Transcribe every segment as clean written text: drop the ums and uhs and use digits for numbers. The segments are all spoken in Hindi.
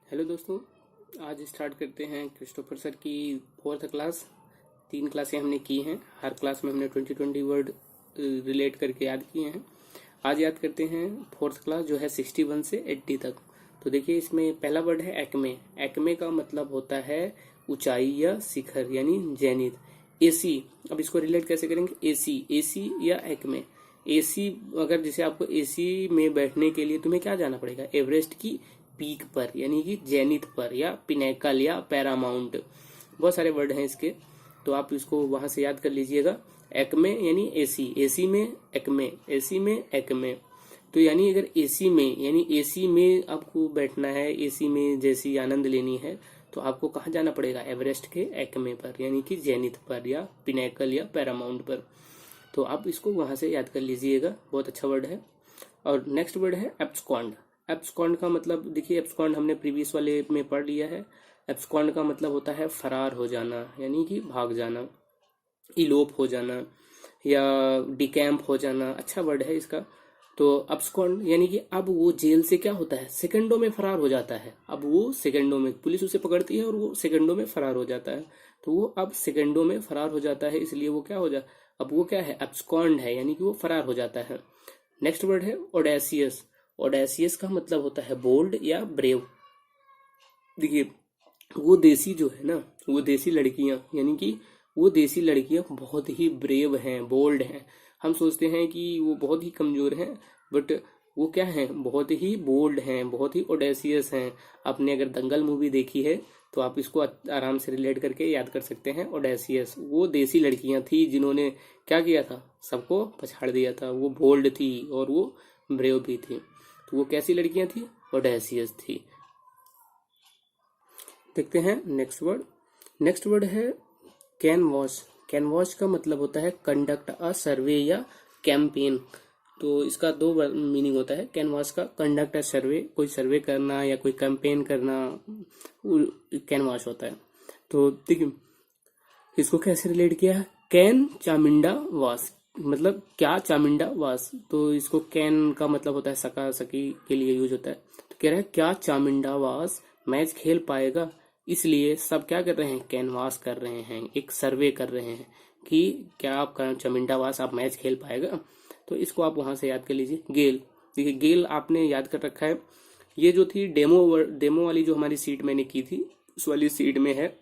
हेलो दोस्तों, आज स्टार्ट करते हैं क्रिस्टोफर सर की फोर्थ क्लास। 3 क्लासें हमने की हैं। हर क्लास में हमने 20 वर्ड रिलेट करके याद किए हैं। आज याद करते हैं फोर्थ क्लास जो है 61 से 80 तक। तो देखिए, इसमें पहला वर्ड है एक्मे। एक्मे का मतलब होता है ऊंचाई या शिखर यानी जेनिथ। एसी, अब इसको रिलेट कैसे करेंगे? एसी, एसी या एक्मे। एसी, अगर जैसे आपको एसी में बैठने के लिए तुम्हें क्या जाना पड़ेगा? एवरेस्ट की पीक पर यानी कि जेनिथ पर, या पिनेकल या पैरामाउंट। बहुत सारे वर्ड हैं इसके, तो आप इसको वहां से याद कर लीजिएगा। एक्मे यानी एसी, एसी में एक्मे, एसी में एक्मे। तो यानी अगर एसी में यानी एसी में आपको बैठना है, एसी में जैसी आनंद लेनी है, तो आपको कहाँ जाना पड़ेगा? एवरेस्ट के एक्मे पर यानी कि जेनिथ पर या पिनेकल या पैरामाउंट पर। तो आप इसको वहां से याद कर लीजिएगा, बहुत अच्छा वर्ड है। और नेक्स्ट वर्ड है एब्सकॉन्ड। एब्सकॉन्ड का मतलब देखिए, एब्सकॉन्ड हमने प्रीवियस वाले में पढ़ लिया है। एब्सकॉन्ड का मतलब होता है फरार हो जाना यानी कि भाग जाना, इलोप हो जाना या डिकैम्प हो जाना। अच्छा वर्ड है इसका। तो अब्सकॉन्ड यानी कि अब वो जेल से क्या होता है? सेकंडों में फरार हो जाता है। अब वो सेकंडों में, पुलिस उसे पकड़ती है और वो सेकंडों में फरार हो जाता है। तो वो अब सेकंडों में फरार हो जाता है, इसलिए वो क्या हो जा अब वो क्या है? एब्सकॉन्ड है यानी कि वो फरार हो जाता है। नेक्स्ट वर्ड है ओडेसियस। ओडेसियस का मतलब होता है बोल्ड या ब्रेव। देखिए, वो देसी जो है ना, वो देसी लड़कियां यानी कि वो देसी लड़कियां बहुत ही ब्रेव हैं, बोल्ड हैं। हम सोचते हैं कि वो बहुत ही कमजोर हैं, बट वो क्या हैं? बहुत ही बोल्ड हैं, बहुत ही ओडेसियस हैं। आपने अगर दंगल मूवी देखी है तो आप इसको आराम से रिलेट करके याद कर सकते हैं। ओडेसियस वो देसी लड़कियां थी जिन्होंने क्या किया था? सबको पछाड़ दिया था। वो बोल्ड थी और वो ब्रेव भी थी। तो वो कैसी लड़कियां थी? ओडेसियस थी। देखते हैं नेक्स्ट वर्ड। नेक्स्ट वर्ड है कैनवॉश। कैनवॉश का मतलब होता है कंडक्ट अ सर्वे या कैंपेन। तो इसका दो मीनिंग होता है कैनवास का। कंडक्ट अ सर्वे, कोई सर्वे करना या कोई कैंपेन करना, कैनवास होता है। तो देखिए, इसको कैसे रिलेट किया है? कैन चामिंडा वास, मतलब क्या चामिंडा वास। तो इसको कैन का मतलब होता है सका सकी के लिए यूज होता है। तो कह रहा है क्या चामिंडा वास मैच खेल पाएगा, इसलिए सब क्या कर रहे हैं? कैनवास कर रहे हैं, एक सर्वे कर रहे हैं कि क्या आपका चामिंडा वास आप मैच खेल पाएगा। तो इसको आप वहां से याद कर लीजिए। गेल, देखिए गेल आपने याद कर रखा है। ये जो थी डेमो वाली जो हमारी सीट मैंने की थी, उस वाली सीट में है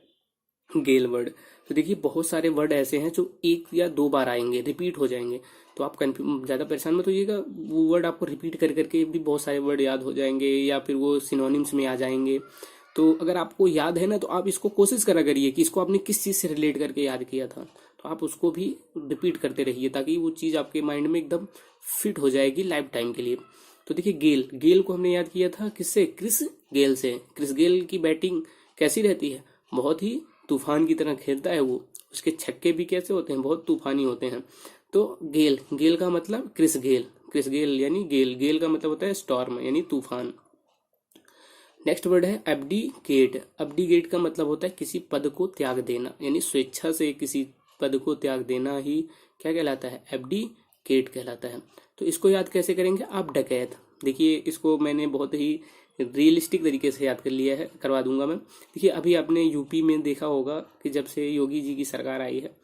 गेल वर्ड। तो देखिए, बहुत सारे वर्ड ऐसे हैं जो एक या दो बार आएंगे, रिपीट हो जाएंगे। तो आप ज्यादा परेशान मत होइएगा। वो वर्ड आपको रिपीट कर करके भी बहुत सारे वर्ड याद हो जाएंगे, या फिर वो सिनोनिम्स में आ जाएंगे। तो अगर आपको याद है ना, तो आप इसको कोशिश करा करिए कि इसको आपने किस चीज से रिलेट करके याद किया था। तो आप उसको भी रिपीट करते रहिए, ताकि वो चीज आपके माइंड में एकदम फिट हो जाएगी लाइफ टाइम के लिए। तो देखिए, गेल, गेल को हमने याद किया था किससे? क्रिस गेल से। क्रिस गेल की बैटिंग कैसी रहती है? बहुत ही तूफान की तरह खेलता है वो। उसके छक्के भी कैसे होते हैं? बहुत तूफानी होते हैं। तो गेल, गेल का मतलब क्रिस गेल। क्रिस गेल यानी गेल, गेल का मतलब होता है स्टॉर्म यानी तूफान। नेक्स्ट वर्ड है एब्डिकेट। एब्डिकेट का मतलब होता है किसी पद को त्याग देना, यानी स्वेच्छा से किसी पद को त्याग देना ही क्या कहलाता है? एब्डिकेट कहलाता है। तो इसको याद कैसे करेंगे आप? डकैत। देखिए, इसको मैंने बहुत ही रियलिस्टिक तरीके से याद कर लिया है, करवा दूंगा मैं। देखिए, अभी आपने यूपी में देखा होगा कि जब से योगी जी की सरकार आई है,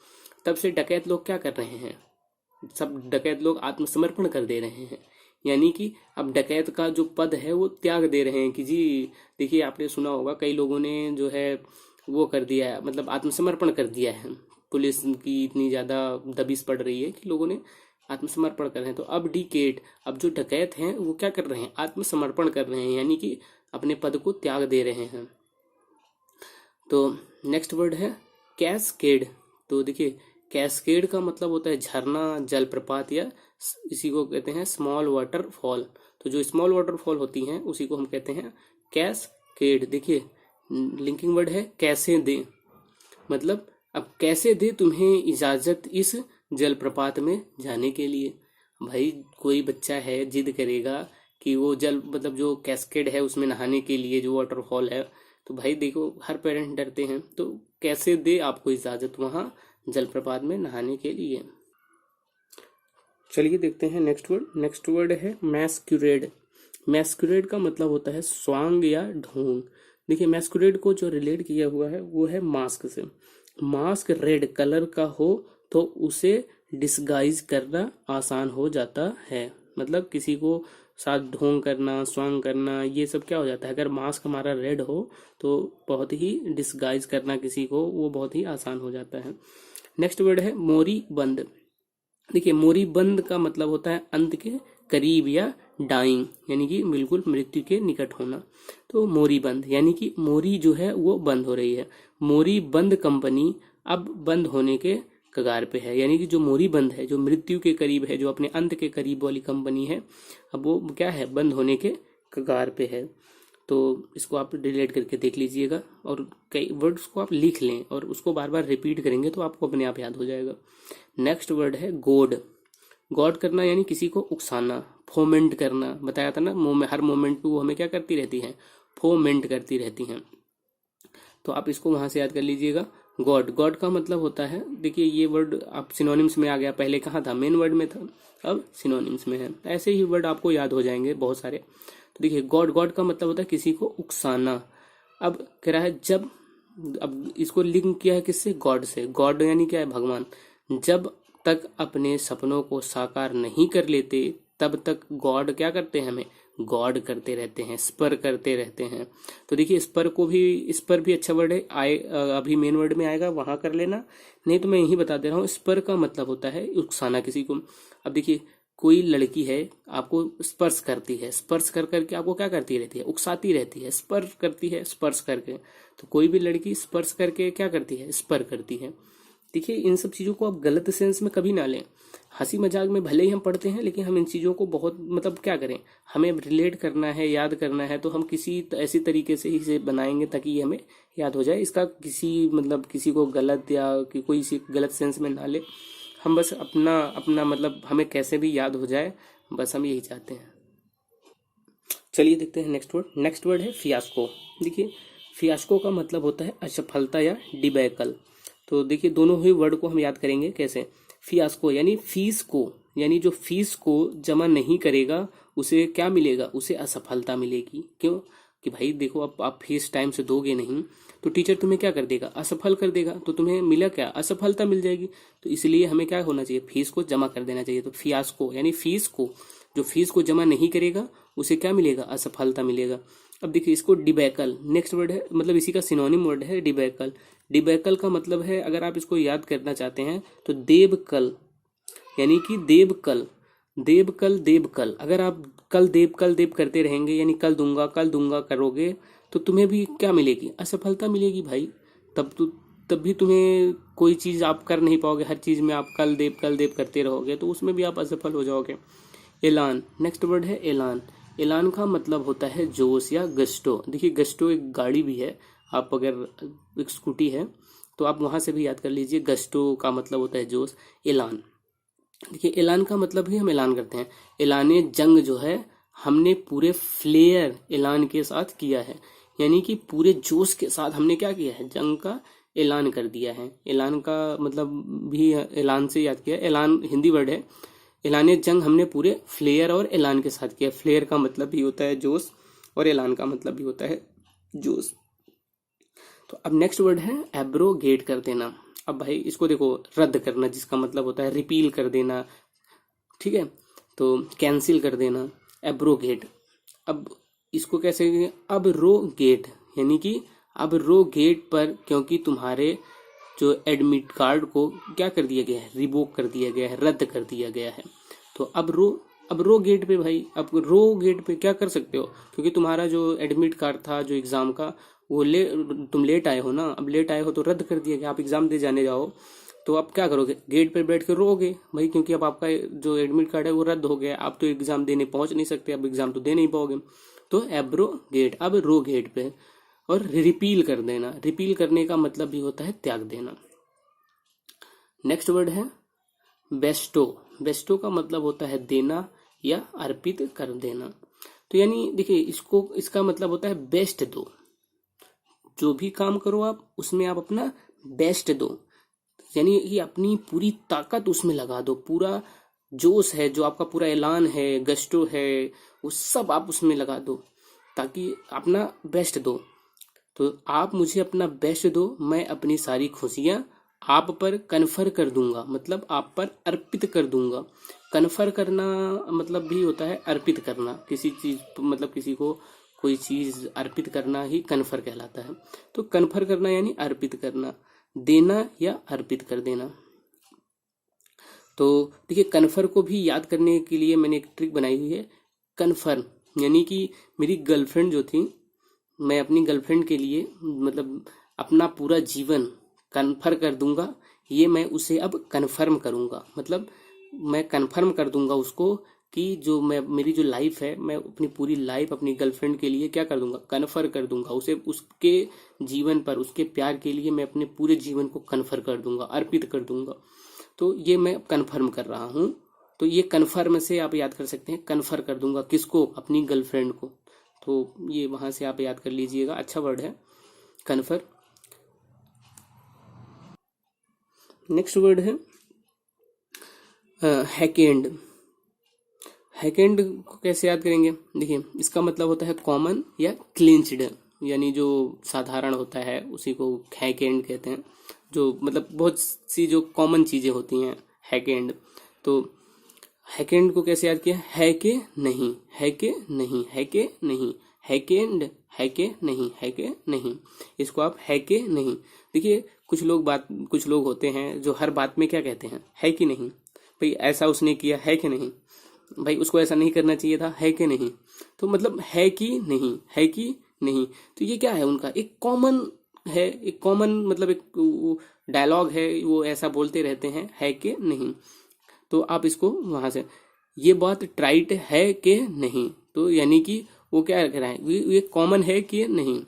तब से डकैत लोग क्या कर रहे हैं? सब डकैत लोग आत्मसमर्पण कर दे रहे हैं। यानी कि अब डकैत का जो पद है वो त्याग दे रहे हैं कि जी, देखिए आपने सुना होगा कई लोगों ने जो है वो कर दिया है, मतलब आत्मसमर्पण कर दिया है। पुलिस की इतनी ज्यादा दबिश पड़ रही है कि लोगों ने आत्मसमर्पण कर रहे हैं। तो अब डिकेट, अब जो डकैत हैं वो क्या कर रहे हैं? आत्मसमर्पण कर रहे हैं, यानी कि अपने पद को त्याग दे रहे हैं। तो नेक्स्ट वर्ड है कैस्केड। तो देखिए, कैस्केड का मतलब होता है झरना, जलप्रपात, या इसी को कहते हैं स्मॉल वाटरफॉल। तो जो स्मॉल वाटरफॉल होती हैं उसी को हम कहते हैं कैस्केड। देखिए, लिंकिंग वर्ड है कैसे दे, मतलब अब कैसे दे तुम्हें इजाजत इस जलप्रपात में जाने के लिए। भाई, कोई बच्चा है जिद करेगा कि वो जल, मतलब जो कैस्केड है उसमें नहाने के लिए, जो वाटरफॉल है, तो भाई देखो हर पेरेंट डरते हैं। तो कैसे दे आपको इजाजत वहां जलप्रपात में नहाने के लिए। चलिए देखते हैं नेक्स्ट वर्ड। नेक्स्ट वर्ड है मैस्क्यूरेड। मैस्क्यूरेड का मतलब होता है स्वांग या ढोंग। देखिए मैस्कुरेड को जो रिलेट किया हुआ है वो है मास्क से। मास्क रेड कलर का हो तो उसे डिस्गाइज करना आसान हो जाता है। मतलब किसी को साथ ढोंग करना, स्वांग करना, ये सब क्या हो जाता है, अगर मास्क हमारा रेड हो तो बहुत ही डिस्गाइज करना किसी को वो बहुत ही आसान हो जाता है। नेक्स्ट वर्ड है मोरी बंद। देखिए मोरी बंद का मतलब होता है अंत के करीब या डाइंग, यानी कि बिल्कुल मृत्यु के निकट होना। तो मोरी बंद यानी कि मोरी जो है वो बंद हो रही है। मोरी बंद कंपनी अब बंद होने के कगार पे है, यानी कि जो मोरी बंद है, जो मृत्यु के करीब है, जो अपने अंत के करीब वाली कंपनी है, अब वो क्या है, बंद होने के कगार पे है। तो इसको आप रिलेट करके देख लीजिएगा और कई वर्ड्स को आप लिख लें और उसको बार बार रिपीट करेंगे तो आपको अपने आप याद हो जाएगा। नेक्स्ट वर्ड है गोड। गॉड करना यानी किसी को उकसाना, फोमेंट करना। बताया था ना, हर मोमेंट पे वो हमें क्या करती रहती हैं, फोमेंट करती रहती हैं। तो आप इसको वहां से याद कर लीजिएगा। गॉड, गॉड का मतलब होता है, देखिए ये वर्ड आप सिनोनिम्स में आ गया, पहले कहाँ था, मेन वर्ड में था, अब सिनोनिम्स में है। ऐसे ही वर्ड आपको याद हो जाएंगे बहुत सारे। तो देखिए गॉड, गॉड का मतलब होता है किसी को उकसाना। अब कह रहा है जब, अब इसको लिंक किया है किससे, गॉड से। गॉड यानी क्या है, भगवान। जब तक अपने सपनों को साकार नहीं कर लेते तब तक गॉड क्या करते हैं, हमें गॉड करते रहते हैं, स्पर करते रहते हैं। तो देखिए स्पर को भी, स्पर भी अच्छा वर्ड है, आए अभी मेन वर्ड में आएगा वहां कर लेना, नहीं तो मैं यही बता दे रहा हूँ। स्पर का मतलब होता है उकसाना किसी को। अब देखिए कोई लड़की है, आपको स्पर्श करती है, स्पर्श कर करके आपको क्या करती रहती है, उकसाती रहती है, स्पर करती है स्पर्श करके। तो कोई भी लड़की स्पर्श करके क्या करती है, स्पर करती है। देखिए इन सब चीज़ों को आप गलत सेंस में कभी ना लें। हंसी मजाक में भले ही हम पढ़ते हैं, लेकिन हम इन चीज़ों को बहुत, मतलब क्या करें, हमें रिलेट करना है, याद करना है, तो हम किसी ऐसी तरीके से इसे बनाएंगे ताकि ये हमें याद हो जाए। इसका किसी मतलब किसी को गलत या कि कोई इसी गलत सेंस में ना ले। हम बस अपना अपना मतलब हमें कैसे भी याद हो जाए, बस हम यही चाहते हैं। चलिए देखते हैं नेक्स्ट वर्ड। नेक्स्ट वर्ड है फियास्को। देखिए फियास्को का मतलब होता है असफलता या डिबैकल। तो देखिए दोनों ही वर्ड को हम याद करेंगे कैसे। फियास्को यानी फीस को, यानी जो फीस को जमा नहीं करेगा उसे क्या मिलेगा, उसे असफलता मिलेगी। क्यों कि भाई देखो, अब आप फीस टाइम से दोगे नहीं तो टीचर तुम्हें क्या कर देगा, असफल कर देगा, तो तुम्हें मिला क्या, असफलता मिल जाएगी। तो इसलिए हमें क्या होना चाहिए, फीस को जमा कर देना चाहिए। तो फियास्को यानी फीस को, जो फीस को जमा नहीं करेगा उसे क्या मिलेगा, असफलता मिलेगा। अब देखिए इसको डिबैकल, नेक्स्ट वर्ड है, मतलब इसी का सिनोनिम वर्ड है डिबैकल। डिबैकल का मतलब है, अगर आप इसको याद करना चाहते हैं तो देवकल, यानी कि देवकल, देवकल देवकल। अगर आप कल देव करते रहेंगे, यानी कल दूंगा करोगे, तो तुम्हें भी क्या मिलेगी, असफलता मिलेगी भाई। तब भी तुम्हें कोई चीज आप कर नहीं पाओगे, हर चीज में आप कल देव करते रहोगे तो उसमें भी आप असफल हो जाओगे। एलान, नेक्स्ट वर्ड है एलान। एलान का मतलब होता है जोश या गस्टो। देखिए गस्टो एक गाड़ी भी है, आप अगर एक स्कूटी है तो आप वहां से भी याद कर लीजिए। गस्टो का मतलब होता है जोश। एलान, देखिए ऐलान का मतलब ही हम ऐलान करते हैं। ऐलान जंग जो है हमने पूरे फ्लेयर ऐलान के साथ किया है, यानी कि पूरे जोश के साथ हमने क्या किया है, जंग का ऐलान कर दिया है। ऐलान का मतलब भी ऐलान से याद किया, ऐलान हिंदी वर्ड है। ऐलान जंग हमने पूरे फ्लेयर और ऐलान के साथ किया। फ्लेयर का मतलब भी होता है जोश और ऐलान का मतलब भी होता है जोश। तो अब नेक्स्ट वर्ड है एब्रोगेट कर देना। अब भाई इसको देखो, रद्द करना जिसका मतलब होता है रिपील कर देना, ठीक है, तो कैंसिल कर देना, एब्रोगेट। अब इसको कैसे कहेंगे, अब रो गेट, यानी कि अब रो गेट पर, क्योंकि तुम्हारे जो एडमिट कार्ड को क्या कर दिया गया है, रिवोक कर दिया गया है, रद्द कर दिया गया है। तो अब रो गेट पे भाई, अब रो गेट पे क्या कर सकते हो, क्योंकि तुम्हारा जो एडमिट कार्ड था जो एग्जाम का, वो तुम लेट आए हो ना, अब लेट आए हो तो रद्द कर दिया गया, आप एग्जाम दे जाने जाओ तो आप क्या करोगे, गेट पर बैठ कर रोओगे भाई, क्योंकि अब आपका जो एडमिट कार्ड है वो रद्द हो गया, आप तो एग्जाम देने पहुंच नहीं सकते, अब एग्जाम तो दे नहीं पाओगे। तो एब्रो गेट, अब रो गेट पे। और रिपील कर देना, रिपील करने का मतलब भी होता है त्याग देना। नेक्स्ट वर्ड है बेस्टो। बेस्टो का मतलब होता है देना या अर्पित कर देना। तो यानी देखिए इसको, इसका मतलब होता है बेस्ट दो, जो भी काम करो आप उसमें आप अपना बेस्ट दो, यानी कि अपनी पूरी ताकत उसमें लगा दो, पूरा जोश है जो आपका, पूरा ऐलान है, गस्टो है, वो सब आप उसमें लगा दो ताकि अपना बेस्ट दो। तो आप मुझे अपना बेस्ट दो, मैं अपनी सारी खुशियां आप पर कन्फर कर दूंगा, मतलब आप पर अर्पित कर दूंगा। कन्फर करना मतलब भी होता है अर्पित करना, किसी चीज मतलब किसी को कोई चीज अर्पित करना ही कन्फर कहलाता है। तो कन्फर करना यानी अर्पित करना, देना या अर्पित कर देना। तो देखिए, कन्फर को भी याद करने के लिए मैंने एक ट्रिक बनाई हुई है। कन्फर्म यानी कि मेरी गर्लफ्रेंड जो थी, मैं अपनी गर्लफ्रेंड के लिए मतलब अपना पूरा जीवन कन्फर्म कर दूंगा, ये मैं उसे अब कन्फर्म करूंगा। मतलब मैं कन्फर्म कर दूंगा उसको कि जो मैं मेरी जो लाइफ है, मैं अपनी पूरी लाइफ अपनी गर्लफ्रेंड के लिए क्या कर दूंगा, कन्फर्म कर दूंगा उसे। उसके जीवन पर, उसके प्यार के लिए मैं अपने पूरे जीवन को कन्फर्म कर दूंगा, अर्पित कर दूंगा। तो ये मैं कन्फर्म कर रहा हूँ। तो ये कन्फर्म से आप याद कर सकते हैं, कन्फर्म कर दूंगा किसको, अपनी गर्लफ्रेंड को। तो ये वहां से आप याद कर लीजिएगा, अच्छा वर्ड है कन्फर्म। नेक्स्ट वर्ड है हैकेंड। हैकेंड को कैसे याद करेंगे, देखिए इसका मतलब होता है कॉमन या क्लिंच्ड, यानी जो साधारण होता है उसी को हैकेंड कहते हैं। जो मतलब बहुत सी जो कॉमन चीजें होती हैं हैकेंड। तो हैकेंड को कैसे याद किया, है के नहीं, है के नहीं, है के नहीं, हैकेंड, है के नहीं, है के नहीं, इसको आप है के नहीं। देखिए कुछ लोग होते हैं जो हर बात में क्या कहते हैं, है कि नहीं, भाई ऐसा उसने किया है कि नहीं, भाई उसको ऐसा नहीं करना चाहिए था, है कि नहीं। तो मतलब है कि नहीं, है कि नहीं। तो ये क्या है, उनका एक कॉमन है, एक कॉमन मतलब एक डायलॉग है, वो ऐसा बोलते रहते हैं, है कि नहीं। तो आप इसको वहां से, ये बात ट्राइट है कि नहीं, तो यानी कि वो क्या कह रहा है, ये कॉमन है कि नहीं।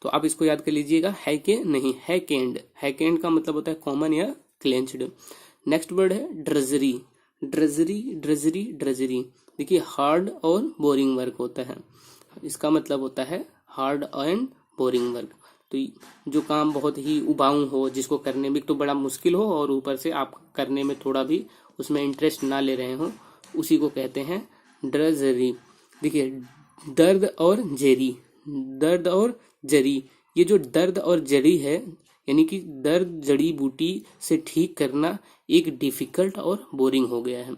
तो आप इसको याद कर लीजिएगा, है कि नहीं, है कैंड। है कैंड का मतलब होता है कॉमन या क्लेंच्ड। नेक्स्ट वर्ड है ड्रजरी। ड्रजरी, ड्रजरी, ड्रजरी, देखिए हार्ड और बोरिंग वर्क होता है। इसका मतलब होता है हार्ड एंड बोरिंग वर्क। तो जो काम बहुत ही उबाऊ हो, जिसको करने में तो बड़ा मुश्किल हो और ऊपर से आप करने में थोड़ा भी उसमें इंटरेस्ट ना ले रहे हो, उसी को कहते हैं ड्रजरी। देखिए दर्द और जरी, दर्द और जरी, ये जो दर्द और जड़ी है, यानी कि दर्द जड़ी बूटी से ठीक करना एक डिफिकल्ट और बोरिंग हो गया है।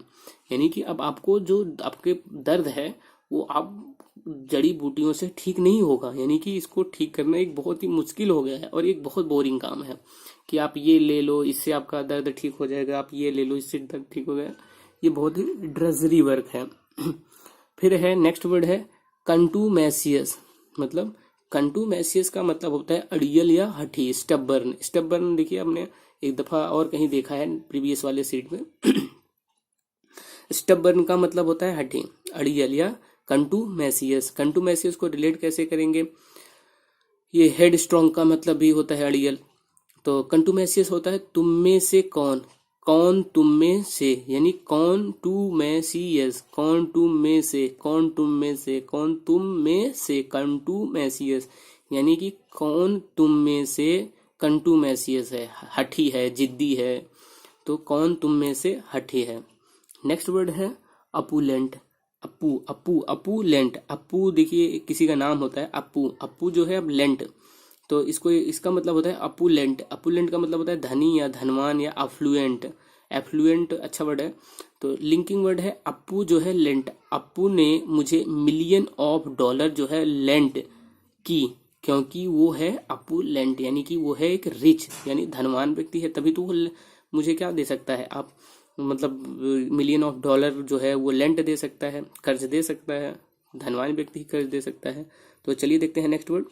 यानी कि अब आपको जो आपके दर्द है वो आप जड़ी बूटियों से ठीक नहीं होगा, यानी कि इसको ठीक करना एक बहुत ही मुश्किल हो गया है और एक बहुत बोरिंग काम है कि आप ये ले लो इससे आपका दर्द ठीक हो जाएगा, आप ये ले लो इससे दर्द ठीक हो गया। ये बहुत ही ड्रजरी वर्क है। फिर है नेक्स्ट वर्ड है कंटूमेसियस। मतलब कंटूमेसियस का मतलब होता है अड़ियल या हठी, स्टबर्न। स्टबर्न देखिए हमने एक दफा और कहीं देखा है प्रीवियस वाले सीट में। स्टबर्न का मतलब होता है हठी, अड़ियल या कंटूमेसियस। कंटूमेसियस को रिलेट कैसे करेंगे, ये हेड स्ट्रॉन्ग का मतलब भी होता है अड़ियल। तो कंटूमेसियस होता है तुम में से कौन, कौन तुम में से, यानी कौन टू में सी यस, कौन तुम में से, कौन तुम में से, कौन तुम में से, कंटूमेसियस, यानी कि कौन तुम में से कंटूमेसियस है, हठी है, जिद्दी है। तो कौन तुम में से हठी है। नेक्स्ट वर्ड है अपुलेंट। अपू, अपू, अपुलेंट। अपू देखिए किसी का नाम होता है अपू, अपू जो है अब लेंट, तो इसको इसका मतलब होता है अपुलेंट। अपुलेंट का मतलब होता है धनी या धनवान या अफ्लुएंट। एफ्लुएंट अच्छा वर्ड है। तो लिंकिंग वर्ड है अप्पू जो है लेंट। अप्पू ने मुझे मिलियन ऑफ डॉलर जो है लेंट की, क्योंकि वो है अपुलेंट, यानी कि वो है एक रिच यानी धनवान व्यक्ति है, तभी तो वो मुझे क्या दे सकता है, आप मतलब मिलियन ऑफ डॉलर जो है वो लेंट दे सकता है, कर्ज दे सकता है। धनवान व्यक्ति ही कर्ज दे सकता है। तो चलिए देखते हैं नेक्स्ट वर्ड।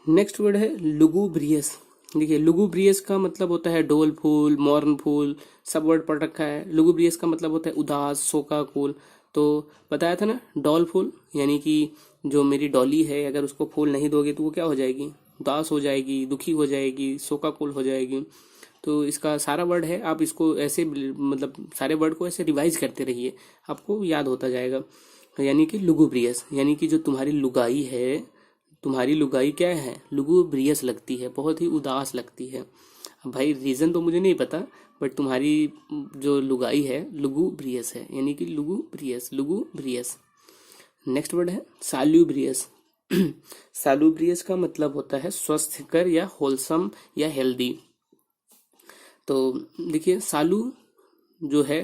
नेक्स्ट वर्ड है लुगुब्रियस। देखिए लुगुब्रियस का मतलब होता है डोलफुल, मॉर्नफुल, सब वर्ड पढ़ रखा है। लुगुब्रियस का मतलब होता है उदास, शोकाकुल। तो बताया था ना डॉलफुल, यानी कि जो मेरी डॉली है अगर उसको फूल नहीं दोगे तो वो क्या हो जाएगी, उदास हो जाएगी, दुखी हो जाएगी, शोकाकुल हो जाएगी। तो इसका सारा वर्ड है, आप इसको ऐसे मतलब सारे वर्ड को ऐसे रिवाइज करते रहिए, आपको याद होता जाएगा। यानी कि लुगुब्रियस, यानी कि जो तुम्हारी लुगाई है, तुम्हारी लुगाई क्या है, लुगुब्रियस लगती है, बहुत ही उदास लगती है। अब भाई रीजन तो मुझे नहीं पता, बट तुम्हारी जो लुगाई है लुगुब्रियस है, यानी कि लुगुब्रियस, लुगुब्रियस। नेक्स्ट वर्ड है साल्यूब्रियस। सालुब्रियस का मतलब होता है स्वस्थकर या होलसम या हेल्दी। तो देखिए सालू जो है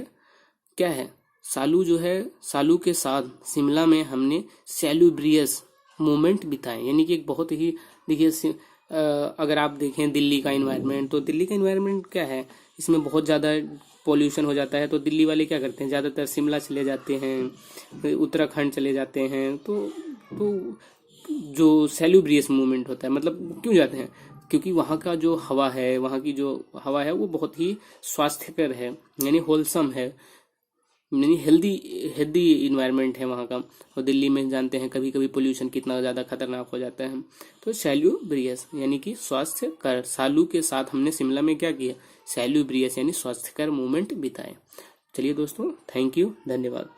क्या है, सालू जो है, सालू के साथ शिमला में हमने सैलुब्रियस मोमेंट बिताए, यानी कि एक बहुत ही, देखिए अगर आप देखें दिल्ली का इन्वायरमेंट, तो दिल्ली का इन्वायरमेंट क्या है, इसमें बहुत ज़्यादा पोल्यूशन हो जाता है, तो दिल्ली वाले क्या करते हैं, ज़्यादातर शिमला चले जाते हैं, उत्तराखंड चले जाते हैं। तो जो सैलुब्रियस मूवमेंट होता है, मतलब क्यों जाते हैं, क्योंकि वहाँ का जो हवा है, वहाँ की जो हवा है वो बहुत ही स्वास्थ्यकर है, यानी होलसम है, यानी हेल्दी हेल्दी इन्वायरमेंट है वहाँ का। और दिल्ली में जानते हैं कभी कभी पोल्यूशन कितना ज़्यादा खतरनाक हो जाता है। तो सैल्यूब्रियस यानी कि स्वास्थ्यकर, सालू के साथ हमने शिमला में क्या किया, सैल्यूब्रियस यानी स्वास्थ्यकर मूवमेंट बिताए। चलिए दोस्तों, थैंक यू, धन्यवाद।